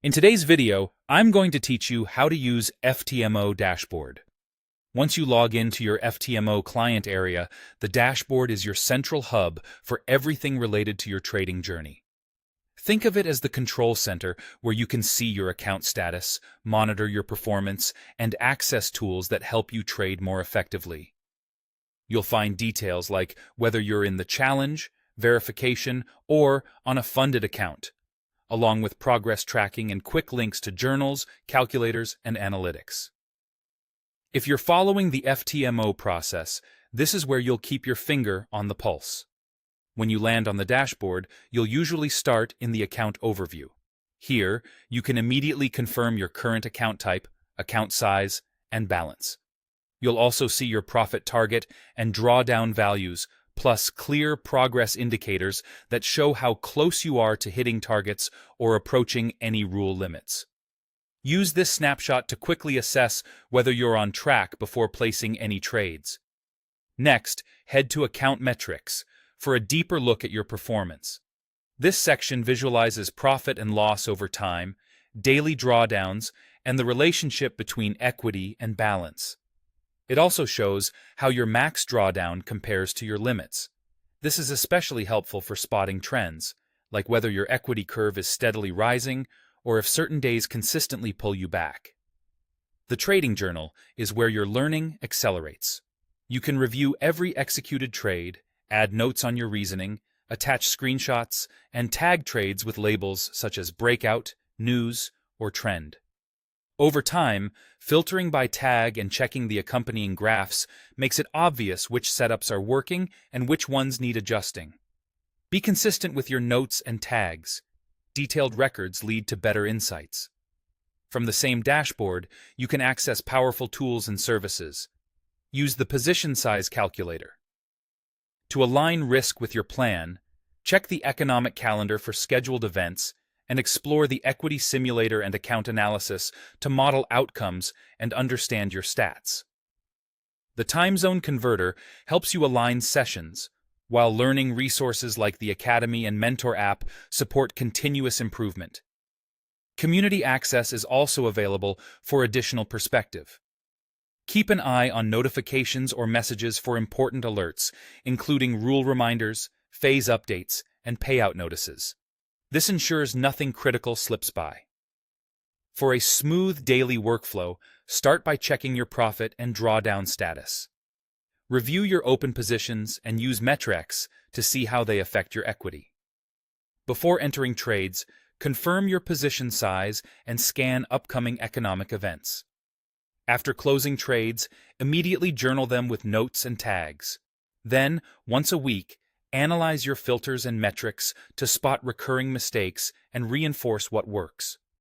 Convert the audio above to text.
In today's video, I'm going to teach you how to use FTMO Dashboard. Once you log into your FTMO client area, the dashboard is your central hub for everything related to your trading journey. Think of it as the control center where you can see your account status, monitor your performance, and access tools that help you trade more effectively. You'll find details like whether you're in the challenge, verification, or on a funded account, along with progress tracking and quick links to journals, calculators, and analytics. If you're following the FTMO process, this is where you'll keep your finger on the pulse. When you land on the dashboard, you'll usually start in the account overview. Here, you can immediately confirm your current account type, account size, and balance. You'll also see your profit target and drawdown values, plus clear progress indicators that show how close you are to hitting targets or approaching any rule limits. Use this snapshot to quickly assess whether you're on track before placing any trades. Next, head to Account MetriX for a deeper look at your performance. This section visualizes profit and loss over time, daily drawdowns, and the relationship between equity and balance. It also shows how your max drawdown compares to your limits. This is especially helpful for spotting trends, like whether your equity curve is steadily rising or if certain days consistently pull you back. The trading journal is where your learning accelerates. You can review every executed trade, add notes on your reasoning, attach screenshots, and tag trades with labels such as breakout, news, or trend. Over time, filtering by tag and checking the accompanying graphs makes it obvious which setups are working and which ones need adjusting. Be consistent with your notes and tags. Detailed records lead to better insights. From the same dashboard, you can access powerful tools and services. Use the position size calculator. To align risk with your plan, check the economic calendar for scheduled events and explore the equity simulator and account analysis to model outcomes and understand your stats. The time zone converter helps you align sessions, while learning resources like the Academy and Mentor app support continuous improvement. Community access is also available for additional perspective. Keep an eye on notifications or messages for important alerts, including rule reminders, phase updates, and payout notices. This ensures nothing critical slips by. For a smooth daily workflow, start by checking your profit and drawdown status. Review your open positions and use MetriX to see how they affect your equity. Before entering trades, confirm your position size and scan upcoming economic events. After closing trades, immediately journal them with notes and tags. Then, once a week, analyze your filters and metrics to spot recurring mistakes and reinforce what works.